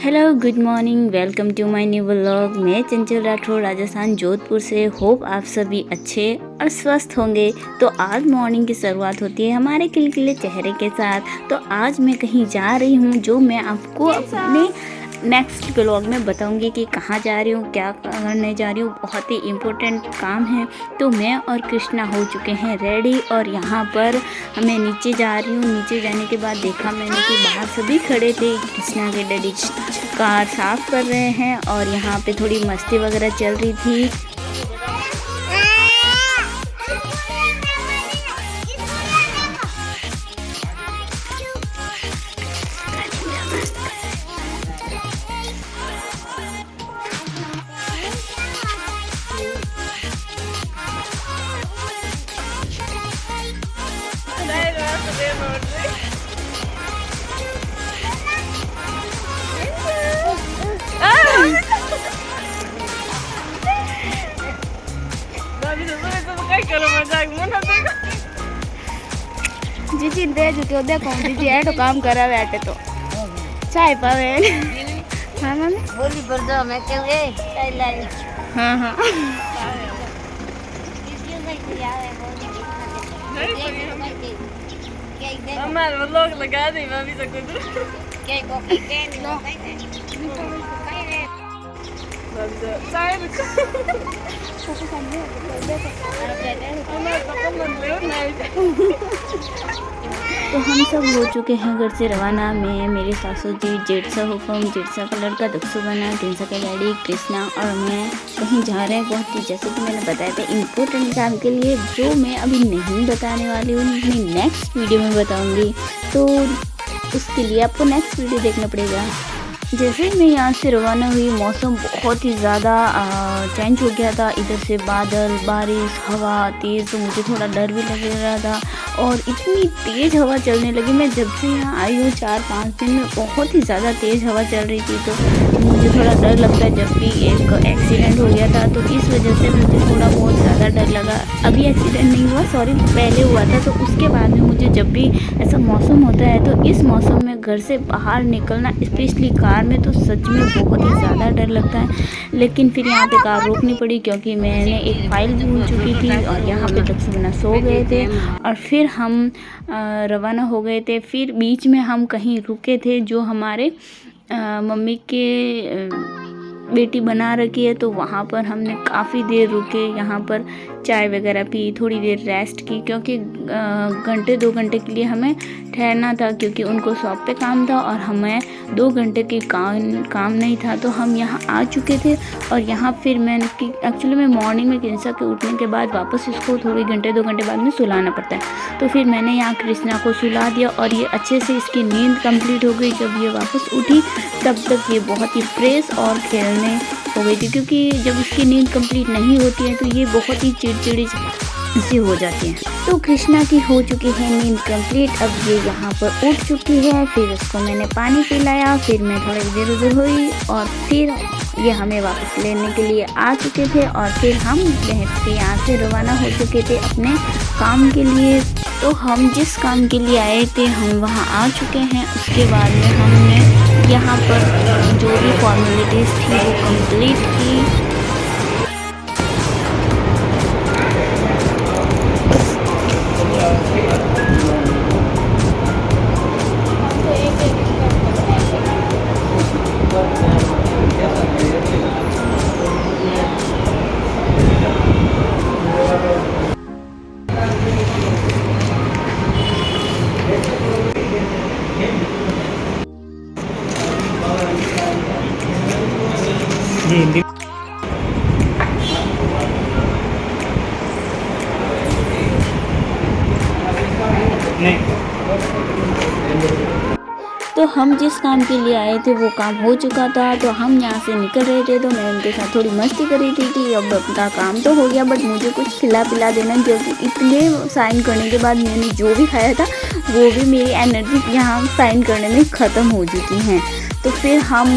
Hello good morning, welcome to my new vlog. मैं चंचल राठौर राजस्थान जोधपुर से। Hope आप सभी अच्छे और स्वस्थ होंगे। तो आज मॉर्निंग की शुरुआत होती है हमारे खिलखिले चेहरे के साथ। तो आज मैं कहीं जा रही हूँ जो मैं आपको अपने नेक्स्ट व्लॉग में बताऊंगी कि कहाँ जा रही हूँ, क्या करने जा रही हूँ। बहुत ही इम्पोर्टेंट काम है। तो मैं और कृष्णा हो चुके हैं रेडी और यहाँ पर मैं नीचे जा रही हूँ। नीचे जाने के बाद देखा मैंने कि बाहर सभी खड़े थे। कृष्णा के डैडी कार साफ कर रहे हैं और यहाँ पे थोड़ी मस्ती वगैरह चल रही थी। जीजी दे जो देखो जीजी एटो काम करा बैठे तो चाय पावे। हाँ मम्मी बोली पर दो मैं क्यों ए चाय लाई। हाँ हाँ हमारे व्लॉग लगा दे भाभी से कुछ क्या कॉफी के लो चाय तो हम सब हो चुके हैं घर से रवाना। मैं, मेरे सासू जी, जेठ सा हुक्म, जेठ सा कलर का दक्षु बना, तिनसा का डैडी, कृष्णा और मैं कहीं जा रहे हैं। बहुत ही जैसे कि मैंने बताया था इम्पोर्टेंट काम के लिए, जो मैं अभी नहीं बताने वाली हूँ, मैं नेक्स्ट वीडियो में बताऊँगी। तो उसके लिए आपको नेक्स्ट वीडियो देखना पड़ेगा। जैसे ही मैं यहाँ से रवाना हुई, मौसम बहुत ही ज़्यादा चेंज हो गया था। इधर से बादल, बारिश, हवा तेज़, तो मुझे थोड़ा डर भी लग रहा था और इतनी तेज़ हवा चलने लगी। मैं जब से यहाँ आई हूँ 4-5 दिन में बहुत ही ज़्यादा तेज़ हवा चल रही थी। तो मुझे थोड़ा डर लगता है। जब भी एक एक्सीडेंट हो गया था तो इस वजह से मुझे थोड़ा बहुत ज़्यादा डर लगा। अभी एक्सीडेंट नहीं हुआ, सॉरी, पहले हुआ था। तो उसके बाद में मुझे जब भी ऐसा मौसम होता है तो इस मौसम में घर से बाहर निकलना, स्पेशली कार में, तो सच में बहुत ही ज़्यादा डर लगता है। लेकिन फिर यहाँ पे कार रोकनी पड़ी क्योंकि मैंने एक फाइल भूल चुकी थी और यहाँ पे तकरीबन सो गए थे और फिर हम रवाना हो गए थे। फिर बीच में हम कहीं रुके थे जो हमारे मम्मी के बेटी बना रखी है, तो वहाँ पर हमने काफ़ी देर रुके। यहाँ पर चाय वगैरह पी, थोड़ी देर रेस्ट की क्योंकि घंटे 2 घंटे के लिए हमें ठहरना था क्योंकि उनको शॉप पे काम था और हमें 2 घंटे की काम नहीं था। तो हम यहाँ आ चुके थे और यहाँ फिर मैंने एक्चुअली मैं मॉर्निंग में कृष्णा के उठने के बाद वापस इसको थोड़ी घंटे 2 घंटे बाद में सुलाना पड़ता है। तो फिर मैंने यहाँ कृष्णा को सुला दिया और ये अच्छे से इसकी नींद कंप्लीट हो गई। जब ये वापस उठी तब तक ये बहुत ही फ्रेश और खेलने हो गई थी, क्योंकि जब उसकी नींद कंप्लीट नहीं होती है तो ये बहुत ही चिड़चिड़ी सी हो जाती है। तो कृष्णा की हो चुकी है नींद कंप्लीट। अब ये यहाँ पर उठ चुकी है। फिर उसको मैंने पानी पिलाया, फिर मैं थोड़ी इधर उधर हुई और फिर ये हमें वापस लेने के लिए आ चुके थे और फिर हम के यहाँ से रवाना हो चुके थे अपने काम के लिए। तो हम जिस काम के लिए आए थे हम वहाँ आ चुके हैं। उसके बाद में हमने यहाँ पर जो भी फॉर्मेलिटीज़ थी वो कंप्लीट की। हिंदी नहीं। तो हम जिस काम के लिए आए थे वो काम हो चुका था। तो हम यहाँ से निकल रहे थे तो मैं उनके साथ थोड़ी मस्ती कर रही थी कि अब अपना काम तो हो गया, बट मुझे कुछ खिला पिला देना, क्योंकि इतने साइन करने के बाद मैंने जो भी खाया था वो भी मेरी एनर्जी यहाँ साइन करने में ख़त्म हो चुकी हैं। तो फिर हम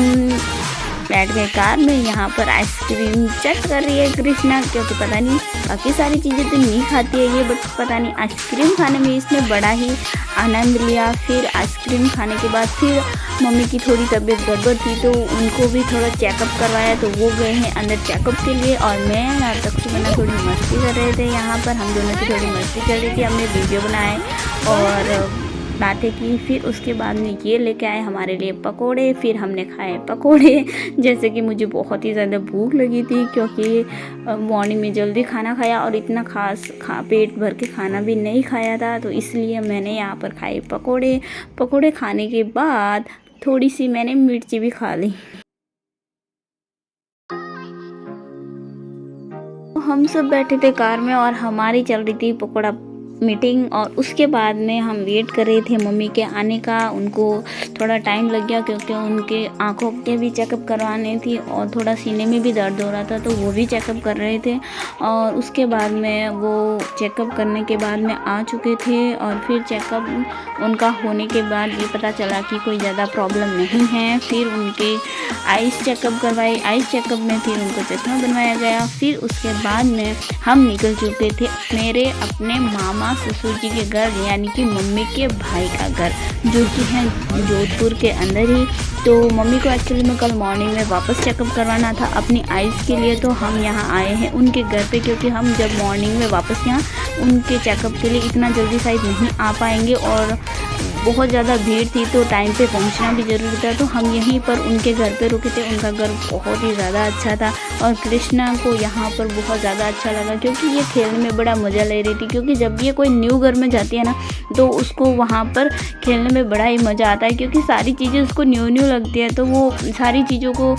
बैठ गए कार में। यहाँ पर आइसक्रीम चट कर रही है कृष्णा, क्योंकि पता नहीं बाकी सारी चीज़ें तो नहीं खाती है ये, बट पता नहीं आइसक्रीम खाने में इसने बड़ा ही आनंद लिया। फिर आइसक्रीम खाने के बाद फिर मम्मी की थोड़ी तबीयत गड़बड़ थी तो उनको भी थोड़ा चेकअप करवाया, तो वो गए हैं अंदर चेकअप के लिए। और मैं और तक्षुबना थोड़ी मस्ती कर रहे थे, यहाँ पर हम दोनों की थोड़ी मस्ती कर रही थी। हमने वीडियो बनाए और बातें की। फिर उसके बाद में ये लेके आए हमारे लिए पकोड़े, फिर हमने खाए पकोड़े। जैसे कि मुझे बहुत ही ज़्यादा भूख लगी थी, क्योंकि मॉर्निंग में जल्दी खाना खाया और इतना खास पेट भर के खाना भी नहीं खाया था, तो इसलिए मैंने यहाँ पर खाए पकोड़े। पकोड़े खाने के बाद थोड़ी सी मैंने मिर्ची भी खा ली। हम सब बैठे थे कार में और हमारी चल रही थी पकोड़ा मीटिंग, और उसके बाद में हम वेट कर रहे थे मम्मी के आने का। उनको थोड़ा टाइम लग गया क्योंकि उनके आंखों के भी चेकअप करवाने थी और थोड़ा सीने में भी दर्द हो रहा था, तो वो भी चेकअप कर रहे थे। और उसके बाद में वो चेकअप करने के बाद में आ चुके थे, और फिर चेकअप उनका होने के बाद ये पता चला कि कोई ज़्यादा प्रॉब्लम नहीं है। फिर उनके आइस चेकअप करवाई, आइस चेकअप में फिर उनको चश्मा बनवाया गया। फिर उसके बाद में हम निकल चुके थे मेरे अपने मामा ससुर जी के घर, यानी कि मम्मी के भाई का घर, जो कि है जोधपुर के अंदर ही। तो मम्मी को एक्चुअली में कल मॉर्निंग में वापस चेकअप करवाना था अपनी आइज़ के लिए, तो हम यहाँ आए हैं उनके घर पे, क्योंकि हम जब मॉर्निंग में वापस यहाँ उनके चेकअप के लिए इतना जल्दी शायद नहीं आ पाएंगे और बहुत ज़्यादा भीड़ थी, तो टाइम पे पहुंचना भी ज़रूरी था। तो हम यहीं पर उनके घर पे रुके थे। उनका घर बहुत ही ज़्यादा अच्छा था और कृष्णा को यहाँ पर बहुत ज़्यादा अच्छा लगा, क्योंकि ये खेलने में बड़ा मज़ा ले रही थी। क्योंकि जब ये कोई न्यू घर में जाती है ना, तो उसको वहाँ पर खेलने में बड़ा ही मज़ा आता है, क्योंकि सारी चीज़ें उसको न्यू न्यू लगती है, तो वो सारी चीज़ों को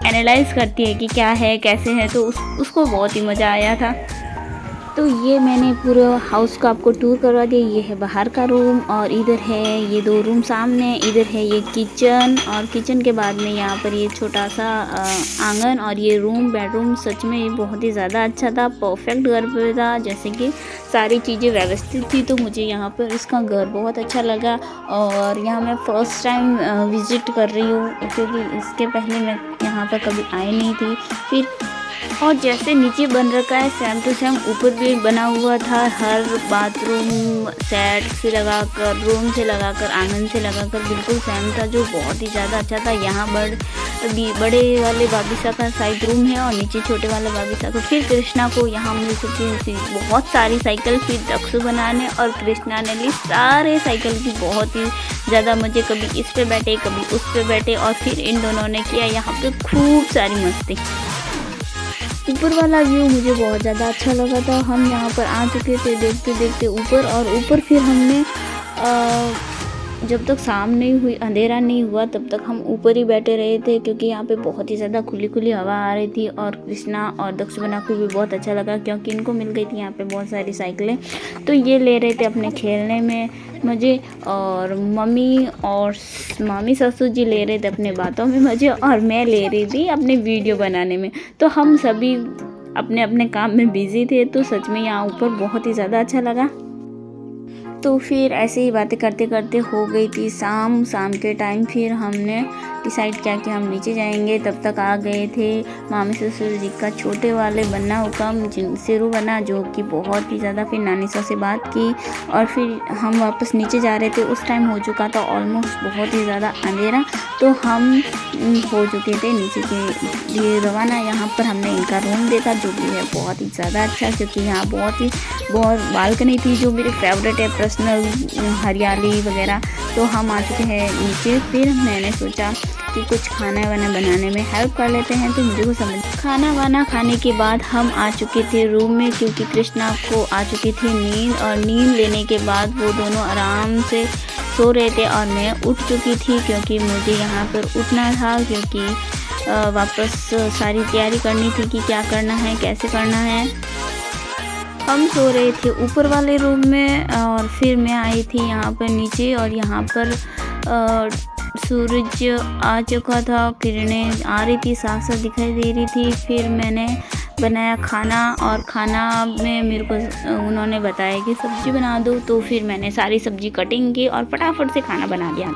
एनालाइज़ करती है कि क्या है कैसे है, तो उसको बहुत ही मज़ा आया था। तो ये मैंने पूरा हाउस का आपको टूर करवा दिया। ये है बाहर का रूम, और इधर है ये 2 रूम सामने, इधर है ये किचन, और किचन के बाद में यहाँ पर ये छोटा सा आंगन, और ये रूम बेडरूम सच में ये बहुत ही ज़्यादा अच्छा था, परफेक्ट घर पे था। जैसे कि सारी चीज़ें व्यवस्थित थी, तो मुझे यहाँ पर इसका घर बहुत अच्छा लगा। और यहाँ मैं फ़र्स्ट टाइम विज़िट कर रही हूँ, क्योंकि इसके पहले मैं यहाँ पर कभी आई नहीं थी। फिर और जैसे नीचे बन रखा है सेम टू सेम ऊपर भी बना हुआ था। हर बाथरूम सेट से लगाकर, रूम से लगाकर, आंगन से लगाकर बिल्कुल सेम था, जो बहुत ही ज़्यादा अच्छा था। यहाँ बड़े वाले बाबिसा का साइड रूम है और नीचे छोटे वाले बाबिसा का। फिर कृष्णा को यहाँ मिल चुकी थी बहुत सारी साइकिल। फिर दक्षु बनाने और कृष्णा ने ली सारे साइकिल की बहुत ही ज़्यादा मज़े, कभी इस पे बैठे कभी उस पे बैठे, और फिर इन दोनों ने किया यहाँ पे खूब सारी मस्ती। ऊपर वाला व्यू मुझे बहुत ज़्यादा अच्छा लगा था। हम यहाँ पर आ चुके थे देखते देखते ऊपर, और ऊपर फिर हमने जब तक शाम नहीं हुई, अंधेरा नहीं हुआ, तब तक हम ऊपर ही बैठे रहे थे, क्योंकि यहाँ पे बहुत ही ज़्यादा खुली खुली हवा आ रही थी। और कृष्णा और दक्षुबना को भी बहुत अच्छा लगा, क्योंकि इनको मिल गई थी यहाँ पे बहुत सारी साइकिलें, तो ये ले रहे थे अपने खेलने में मज़े, और मम्मी और मामी ससुर जी ले रहे थे अपने बातों में मज़े, और मैं ले रही थी अपने वीडियो बनाने में। तो हम सभी अपने अपने काम में बिज़ी थे, तो सच में यहाँ ऊपर बहुत ही ज़्यादा अच्छा लगा। तो फिर ऐसे ही बातें करते करते हो गई थी शाम के टाइम। फिर हमने डिसाइड किया कि हम नीचे जाएंगे। तब तक आ गए थे मामी ससुर जी का छोटे वाले बन्ना हुकम सिरू बना, जो कि बहुत ही ज़्यादा। फिर नानी सौ से बात की और फिर हम वापस नीचे जा रहे थे। उस टाइम हो चुका था ऑलमोस्ट बहुत ही ज़्यादा अंधेरा, तो हम हो चुके थे नीचे के लिए रवाना। यहाँ पर हमने इनका रूम देखा, जो भी है बहुत ही ज़्यादा अच्छा, क्योंकि यहाँ बहुत बालकनी थी, जो मेरी फेवरेट है, पर्सनल हरियाली वगैरह। तो हम आ चुके हैं नीचे। फिर मैंने सोचा कि कुछ खाना वाना बनाने में हेल्प कर लेते हैं, तो मुझे को समझ खाना वाना खाने के बाद हम आ चुके थे रूम में, क्योंकि कृष्णा को आ चुकी थी नींद, और नींद लेने के बाद वो दोनों आराम से सो रहे थे और मैं उठ चुकी थी, क्योंकि मुझे यहाँ पर उठना था, क्योंकि वापस सारी तैयारी करनी थी कि क्या करना है कैसे करना है। हम सो रहे थे ऊपर वाले रूम में, और फिर मैं आई थी यहाँ पर नीचे, और यहाँ पर सूरज आ चुका था, किरणें आ रही थी, साफ साफ दिखाई दे रही थी। फिर मैंने बनाया खाना, और खाना में मेरे को उन्होंने बताया कि सब्ज़ी बना दो, तो फिर मैंने सारी सब्ज़ी कटिंग की और फटाफट से खाना बना दिया।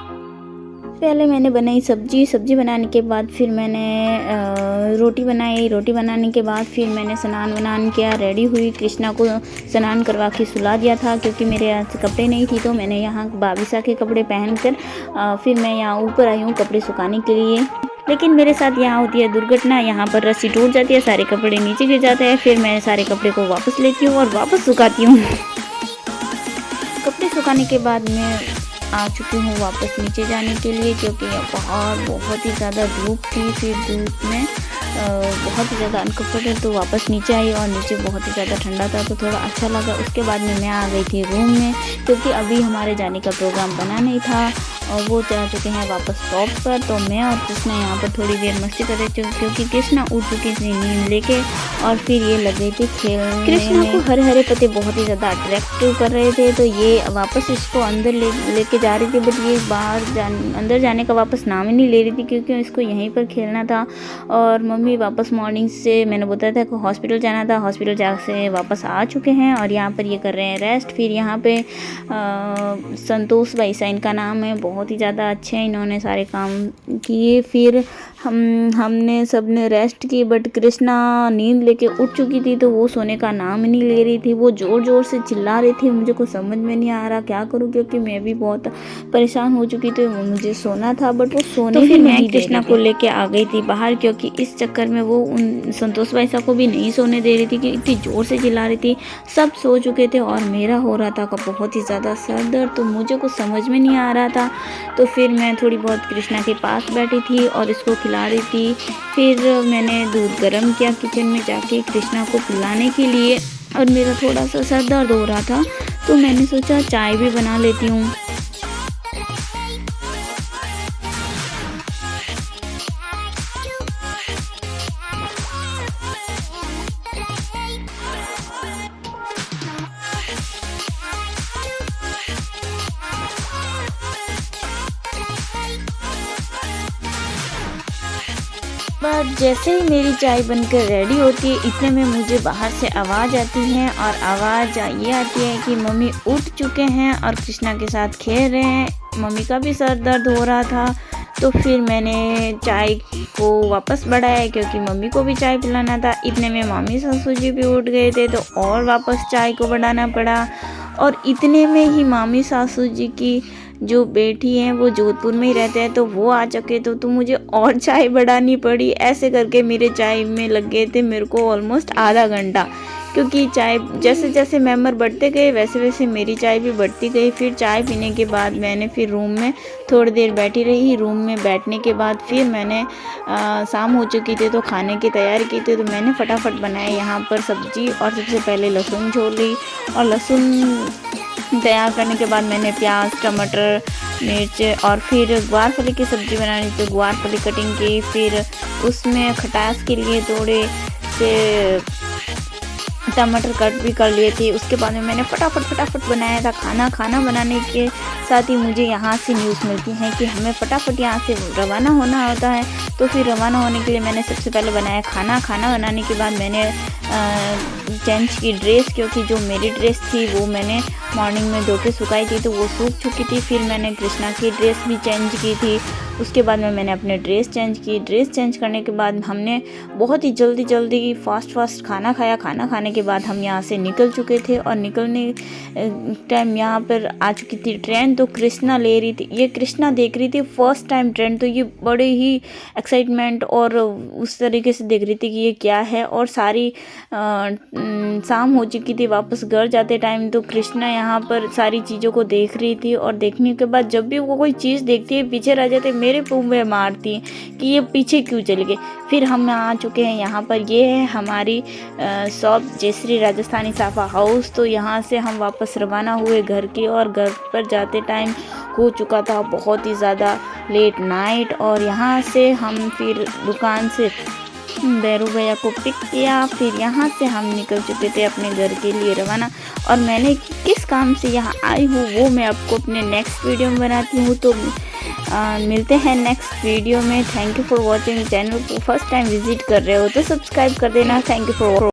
पहले मैंने बनाई सब्जी बनाने के बाद फिर मैंने रोटी बनाई। रोटी बनाने के बाद फिर मैंने स्नान वनान किया, रेडी हुई। कृष्णा को स्नान करवा के सुला दिया था क्योंकि मेरे यहाँ से कपड़े नहीं थी, तो मैंने यहाँ बाबिसा के कपड़े पहनकर फिर मैं यहाँ ऊपर आई हूँ कपड़े सुखाने के लिए। लेकिन मेरे साथ यहाँ होती है दुर्घटना, यहाँ पर रस्सी टूट जाती है, सारे कपड़े नीचे गिर जाते हैं। फिर मैं सारे कपड़े को वापस लेती हूँ और वापस सुखाती हूँ। कपड़े सुखाने के बाद मैं आ चुकी हूँ वापस नीचे जाने के लिए, क्योंकि बाहर बहुत ही ज़्यादा धूप थी। फिर धूप में बहुत ही ज़्यादा अनकम्फर्टेबल, तो वापस नीचे आई और नीचे बहुत ही ज़्यादा ठंडा था, तो थोड़ा अच्छा लगा। उसके बाद में मैं आ गई थी रूम में, क्योंकि अभी हमारे जाने का प्रोग्राम बना नहीं था और वो जा चुके हैं वापस शॉप पर। तो मैं और कृष्णा यहाँ पर थोड़ी देर मस्ती कर रहे थे, क्योंकि कृष्णा उठ चुकी थी नींद लेके और फिर ये लगे थे खेलने। कृष्णा को हरे हरे पत्ते बहुत ही ज़्यादा अट्रैक्टिव कर रहे थे, तो ये वापस इसको अंदर लेके जा रही थी, बट ये अंदर जाने का वापस नाम ही नहीं ले रही थी, क्योंकि इसको यहीं पर खेलना था। और मम्मी वापस मॉर्निंग से मैंने बताया था कि हॉस्पिटल जाना था, हॉस्पिटल जा से वापस आ चुके हैं और यहाँ पर ये कर रहे हैं रेस्ट। फिर यहाँ पे संतोष भाई सा इनका नाम है, बहुत ही ज़्यादा अच्छे हैं, इन्होंने सारे काम किए। फिर हमने सबने रेस्ट की, बट कृष्णा नींद लेके उठ चुकी थी, तो वो सोने का नाम नहीं ले रही थी। वो ज़ोर ज़ोर से चिल्ला रही थी, मुझे कुछ समझ में नहीं आ रहा क्या करूँ, क्योंकि मैं भी बहुत परेशान हो चुकी थी। मुझे सोना था बट वो सोने ही नहीं। मैं कृष्णा को लेके आ गई थी बाहर, क्योंकि इस चक्कर में वो उन संतोष भाई साहब को भी नहीं सोने दे रही थी कि इतनी ज़ोर से चिल्ला रही थी। सब सो चुके थे और मेरा हो रहा था बहुत ही ज़्यादा सर दर्द, तो मुझे कुछ समझ में नहीं आ रहा था। तो फिर मैं थोड़ी बहुत कृष्णा के पास बैठी थी और इसको खिला रही थी। फिर मैंने दूध गर्म किया किचन में जाके कृष्णा को पिलाने के लिए, और मेरा थोड़ा सा सर दर्द हो रहा था, तो मैंने सोचा चाय भी बना लेती हूँ। बट जैसे ही मेरी चाय बनकर रेडी होती है, इतने में मुझे बाहर से आवाज़ आती है, और आवाज़ ये आती है कि मम्मी उठ चुके हैं और कृष्णा के साथ खेल रहे हैं। मम्मी का भी सर दर्द हो रहा था, तो फिर मैंने चाय को वापस बढ़ाया, क्योंकि मम्मी को भी चाय पिलाना था। इतने में मामी सासू जी भी उठ गए थे, तो और वापस चाय को बढ़ाना पड़ा। और इतने में ही मामी सासू जी की जो बेटी हैं वो जोधपुर में ही रहते हैं, तो वो आ चुके, तो मुझे और चाय बढ़ानी पड़ी। ऐसे करके मेरे चाय में लग गए थे मेरे को ऑलमोस्ट आधा घंटा, क्योंकि चाय जैसे जैसे मेंबर बढ़ते गए वैसे वैसे मेरी चाय भी बढ़ती गई। फिर चाय पीने के बाद मैंने फिर रूम में थोड़ी देर बैठी रही। रूम में बैठने के बाद फिर मैंने शाम हो चुकी थी, तो खाने की तैयारी की थी, तो मैंने फटाफट बनाया यहाँ पर सब्जी। और सबसे पहले लहसुन छोड़ ली, और लहसुन तैयार करने के बाद मैंने प्याज, टमाटर, मिर्च और फिर ग्वारफली की सब्ज़ी बनानी, तो ग्वारफली कटिंग की। फिर उसमें खटास के लिए थोड़े से टमाटर कट भी कर लिए थे। उसके बाद में मैंने फटाफट बनाया था खाना। खाना बनाने के साथ ही मुझे यहाँ से न्यूज़ मिलती है कि हमें फटाफट यहाँ से रवाना होना होता है, तो फिर रवाना होने के लिए मैंने सबसे पहले बनाया खाना। खाना बनाने के बाद मैंने चेंज की ड्रेस, क्योंकि जो मेरी ड्रेस थी वो मैंने मॉर्निंग में धो के सुखाई थी, तो वो सूख चुकी थी। फिर मैंने कृष्णा की ड्रेस भी चेंज की थी। उसके बाद में मैंने अपने ड्रेस चेंज की। ड्रेस चेंज करने के बाद हमने बहुत ही जल्दी फास्ट खाना खाया। खाना खाने के बाद हम यहाँ से निकल चुके थे, और निकलने टाइम यहाँ पर आ चुकी थी ट्रेन, तो कृष्णा ले रही थी, ये कृष्णा देख रही थी फर्स्ट टाइम ट्रेन, तो ये बड़े ही एक्साइटमेंट और उस तरीके से देख रही थी कि ये क्या है। और सारी शाम हो चुकी थी वापस घर जाते टाइम, तो कृष्णा यहाँ पर सारी चीज़ों को देख रही थी, और देखने के बाद जब भी वो कोई चीज़ देखती है पीछे रह जाते, मेरे मुँह में मारती है कि ये पीछे क्यों चले गए। फिर हम आ चुके हैं यहाँ पर, ये है हमारी शॉप जयश्री राजस्थानी साफा हाउस। तो यहाँ से हम वापस रवाना हुए घर की, और घर पर जाते टाइम हो चुका था बहुत ही ज़्यादा लेट नाइट। और यहाँ से हम फिर दुकान से बैरू भैया को पिक किया। फिर यहाँ से हम निकल चुके थे अपने घर के लिए रवाना। और मैंने किस काम से यहाँ आई हूँ वो मैं आपको अपने नेक्स्ट वीडियो में बनाती हूँ। तो मिलते हैं नेक्स्ट वीडियो में। Thank you for watching. Channel को फर्स्ट टाइम विजिट कर रहे हो तो सब्सक्राइब कर देना। Thank you for